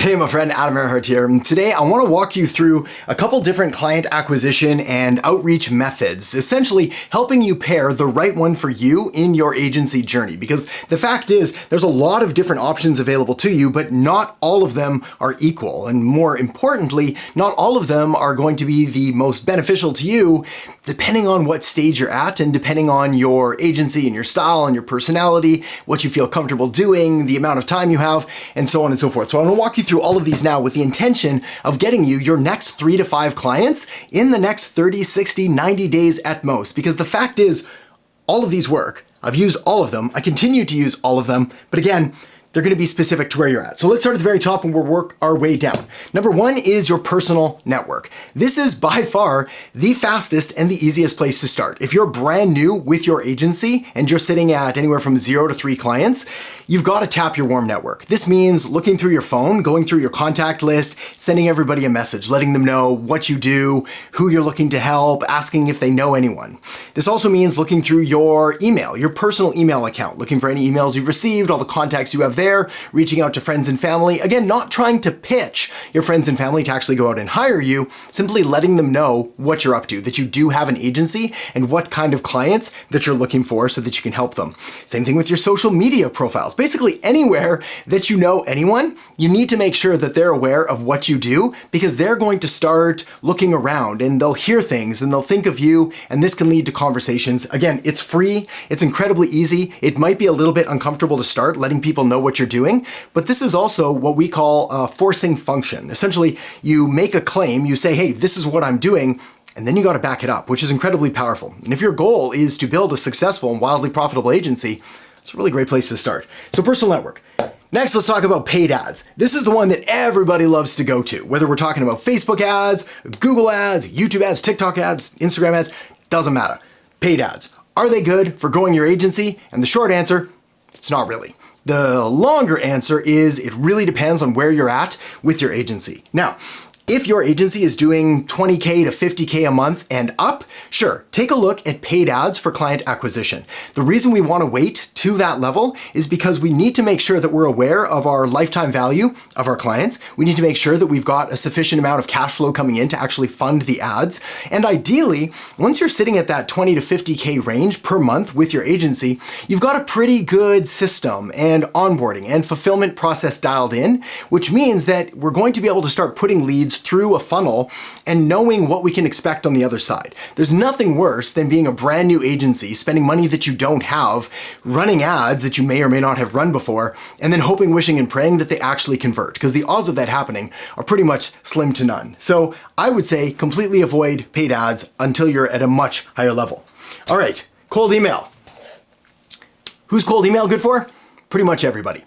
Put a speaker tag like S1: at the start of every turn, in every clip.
S1: Hey, my friend Adam Earhart here. Today I want to walk you through a couple different client acquisition and outreach methods, essentially helping you pair the right one for you in your agency journey. Because the fact is, there's a lot of different options available to you, but not all of them are equal. And more importantly, not all of them are going to be the most beneficial to you, depending on what stage you're at and depending on your agency and your style and your personality, what you feel comfortable doing, the amount of time you have, and so on and so forth. So I'm going to walk you through all of these now with the intention of getting you your next 3 to 5 clients in the next 30, 60, 90 days at most. Because the fact is, all of these work. I've used all of them. I continue to use all of them. But again, they're going to be specific to where you're at. So let's start at the very top and we'll work our way down. Number one is your personal network. This is by far the fastest and the easiest place to start. If you're brand new with your agency and you're sitting at anywhere from 0 to 3 clients, you've got to tap your warm network. This means looking through your phone, going through your contact list, sending everybody a message, letting them know what you do, who you're looking to help, asking if they know anyone. This also means looking through your email, your personal email account, looking for any emails you've received, all the contacts you have there, reaching out to friends and family. Again, not trying to pitch your friends and family to actually go out and hire you, simply letting them know what you're up to, that you do have an agency and what kind of clients that you're looking for so that you can help them. Same thing with your social media profiles. Basically anywhere that you know anyone, you need to make sure that they're aware of what you do because they're going to start looking around and they'll hear things and they'll think of you, and this can lead to conversations. Again, it's free, it's incredibly easy. It might be a little bit uncomfortable to start letting people know what you're doing, but this is also what we call a forcing function. Essentially, you make a claim, you say, hey, this is what I'm doing, and then you got to back it up, which is incredibly powerful. And if your goal is to build a successful and wildly profitable agency, it's a really great place to start. So personal network. Next, let's talk about paid ads. This is the one that everybody loves to go to, whether we're talking about Facebook ads, Google ads, YouTube ads, TikTok ads, Instagram ads, doesn't matter. Paid ads. Are they good for growing your agency? And the short answer, it's not really. The longer answer is it really depends on where you're at with your agency. Now, if your agency is doing 20K to 50K a month and up, sure, take a look at paid ads for client acquisition. The reason we want to wait to that level is because we need to make sure that we're aware of our lifetime value of our clients. We need to make sure that we've got a sufficient amount of cash flow coming in to actually fund the ads. And ideally, once you're sitting at that 20 to 50K range per month with your agency, you've got a pretty good system and onboarding and fulfillment process dialed in, which means that we're going to be able to start putting leads through a funnel and knowing what we can expect on the other side. There's nothing worse than being a brand new agency, spending money that you don't have, running ads that you may or may not have run before, and then hoping, wishing, and praying that they actually convert, because the odds of that happening are pretty much slim to none. So I would say completely avoid paid ads until you're at a much higher level. All right, cold email. Who's cold email good for? Pretty much everybody.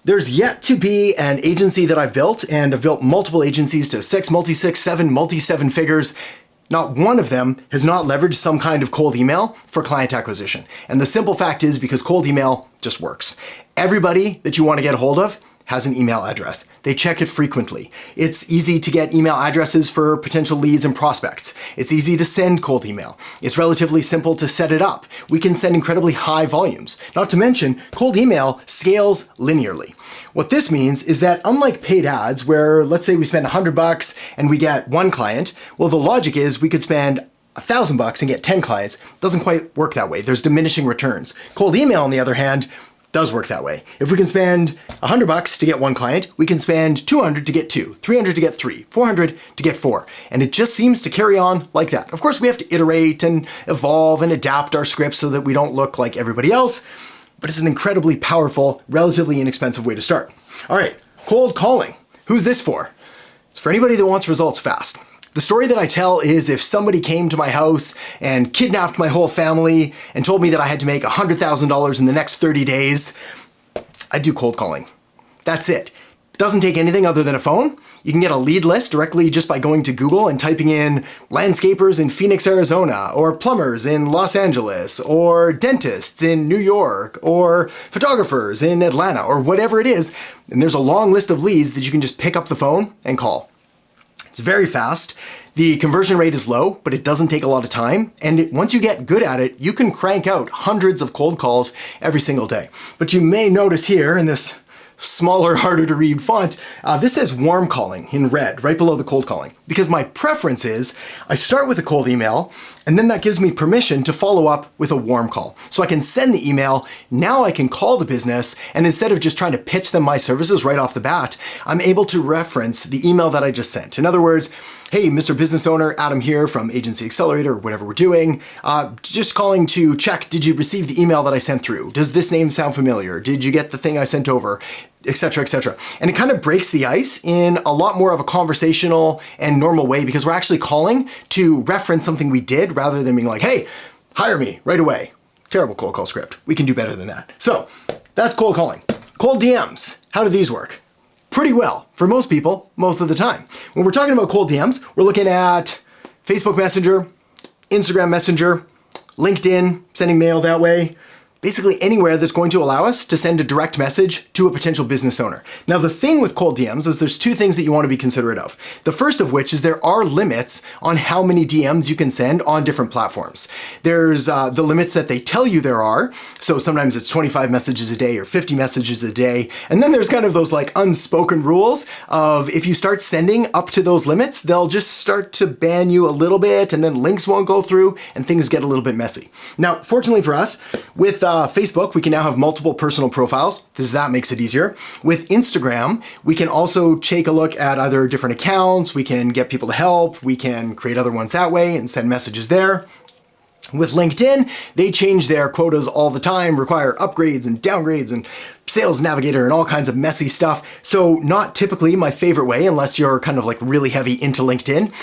S1: There's yet to be an agency that I've built, and I've built multiple agencies to 6, multi-6, 7, multi-7 figures. Not one of them has not leveraged some kind of cold email for client acquisition. And the simple fact is because cold email just works. Everybody that you want to get a hold of has an email address. They check it frequently. It's easy to get email addresses for potential leads and prospects. It's easy to send cold email. It's relatively simple to set it up. We can send incredibly high volumes. Not to mention, cold email scales linearly. What this means is that unlike paid ads, where let's say we spend $100 and we get 1 client, well, the logic is we could spend $1,000 and get 10 clients. Doesn't quite work that way. There's diminishing returns. Cold email, on the other hand, does work that way. If we can spend $100 to get 1 client, we can spend $200 to get 2, $300 to get 3, $400 to get 4. And it just seems to carry on like that. Of course, we have to iterate and evolve and adapt our scripts so that we don't look like everybody else, but it's an incredibly powerful, relatively inexpensive way to start. All right, cold calling. Who's this for? It's for anybody that wants results fast. The story that I tell is if somebody came to my house and kidnapped my whole family and told me that I had to make $100,000 in the next 30 days, I'd do cold calling. That's it. Doesn't take anything other than a phone. You can get a lead list directly just by going to Google and typing in landscapers in Phoenix, Arizona, or plumbers in Los Angeles, or dentists in New York, or photographers in Atlanta, or whatever it is. And there's a long list of leads that you can just pick up the phone and call. It's very fast. The conversion rate is low, but it doesn't take a lot of time. And once you get good at it, you can crank out hundreds of cold calls every single day. But you may notice here in this smaller, harder to read font, this says warm calling in red, right below the cold calling. Because my preference is I start with a cold email, and then that gives me permission to follow up with a warm call. So I can send the email, now I can call the business, and instead of just trying to pitch them my services right off the bat, I'm able to reference the email that I just sent. In other words, hey, Mr. Business Owner, Adam here from Agency Accelerator, or whatever we're doing. Just calling to check, did you receive the email that I sent through? Does this name sound familiar? Did you get the thing I sent over? Etc., etc. And it kind of breaks the ice in a lot more of a conversational and normal way because we're actually calling to reference something we did rather than being like, hey, hire me right away. Terrible cold call script. We can do better than that. So that's cold calling. Cold DMs. How do these work? Pretty well for most people, most of the time. When we're talking about cold DMs, we're looking at Facebook Messenger, Instagram Messenger, LinkedIn, sending mail that way. Basically anywhere that's going to allow us to send a direct message to a potential business owner. Now, the thing with cold DMs is there's two things that you want to be considerate of. The first of which is there are limits on how many DMs you can send on different platforms. There's the limits that they tell you there are. So sometimes it's 25 messages a day or 50 messages a day. And then there's kind of those like unspoken rules of if you start sending up to those limits, they'll just start to ban you a little bit and then links won't go through and things get a little bit messy. Now, fortunately for us, with Facebook, we can now have multiple personal profiles, because that makes it easier. With Instagram, we can also take a look at other different accounts, we can get people to help, we can create other ones that way and send messages there. With LinkedIn, they change their quotas all the time, require upgrades and downgrades and Sales Navigator and all kinds of messy stuff. So not typically my favorite way unless you're kind of like really heavy into LinkedIn.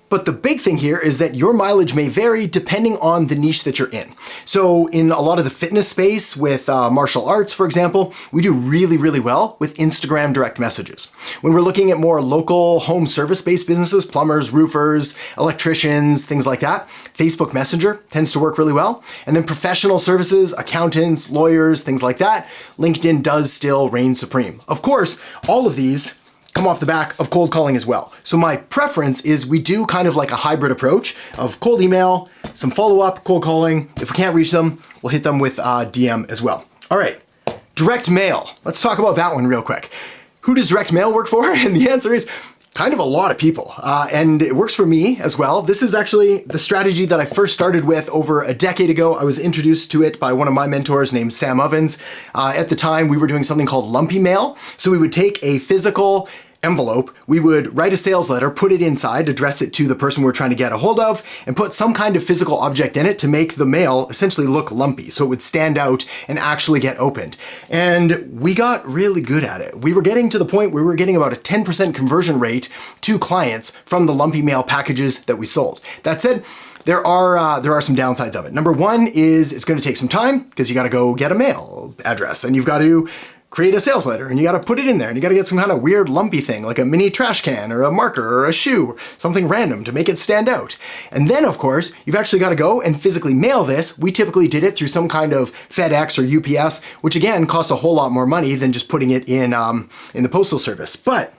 S1: But the big thing here is that your mileage may vary depending on the niche that you're in. So in a lot of the fitness space with martial arts, for example, we do really, really well with Instagram direct messages. When we're looking at more local home service-based businesses, plumbers, roofers, electricians, things like that, Facebook Messenger tends to work really well. And then professional services, accountants, lawyers, things like that, LinkedIn does still reign supreme. Of course, all of these come off the back of cold calling as well. So my preference is we do kind of like a hybrid approach of cold email, some follow-up, cold calling. If we can't reach them, we'll hit them with DM as well. All right, direct mail. Let's talk about that one real quick. Who does direct mail work for? And the answer is kind of a lot of people. And it works for me as well. This is actually the strategy that I first started with over a decade ago. I was introduced to it by one of my mentors named Sam Ovens. At the time, we were doing something called lumpy mail. So we would take a physical envelope, we would write a sales letter, put it inside, address it to the person we're trying to get a hold of, and put some kind of physical object in it to make the mail essentially look lumpy, so it would stand out and actually get opened. And we got really good at it. We were getting to the point where we were getting about a 10% conversion rate to clients from the lumpy mail packages that we sold. That said, there are some downsides of it. Number one is it's going to take some time because you got to go get a mail address and you've got to create a sales letter and you got to put it in there and you got to get some kind of weird lumpy thing like a mini trash can or a marker or a shoe, something random to make it stand out. And then of course, you've actually got to go and physically mail this. We typically did it through some kind of FedEx or UPS, which again costs a whole lot more money than just putting it in the postal service. But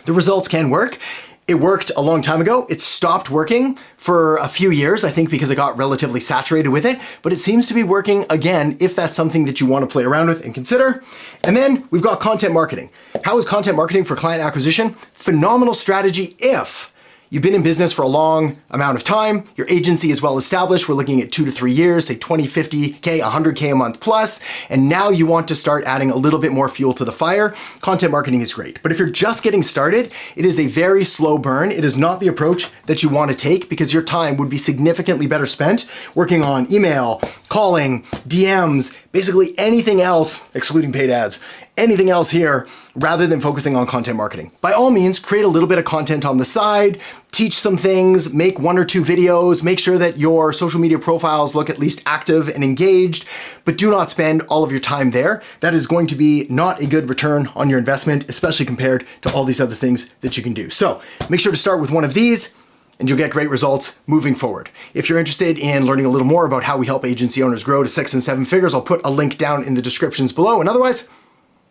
S1: the results can work. It worked a long time ago. It stopped working for a few years, I think because it got relatively saturated with it, but it seems to be working again if that's something that you want to play around with and consider. And then we've got content marketing. How is content marketing for client acquisition? Phenomenal strategy if you've been in business for a long amount of time, your agency is well established, we're looking at 2 to 3 years, say 20, 50K, 100K a month plus, and now you want to start adding a little bit more fuel to the fire, content marketing is great. But if you're just getting started, it is a very slow burn. It is not the approach that you want to take because your time would be significantly better spent working on email, calling, DMs, basically anything else, excluding paid ads, anything else here, rather than focusing on content marketing. By all means, create a little bit of content on the side, teach some things, make 1 or 2 videos, make sure that your social media profiles look at least active and engaged, but do not spend all of your time there. That is going to be not a good return on your investment, especially compared to all these other things that you can do. So make sure to start with one of these and you'll get great results moving forward. If you're interested in learning a little more about how we help agency owners grow to 6 and 7 figures, I'll put a link down in the descriptions below. And otherwise,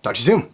S1: talk to you soon.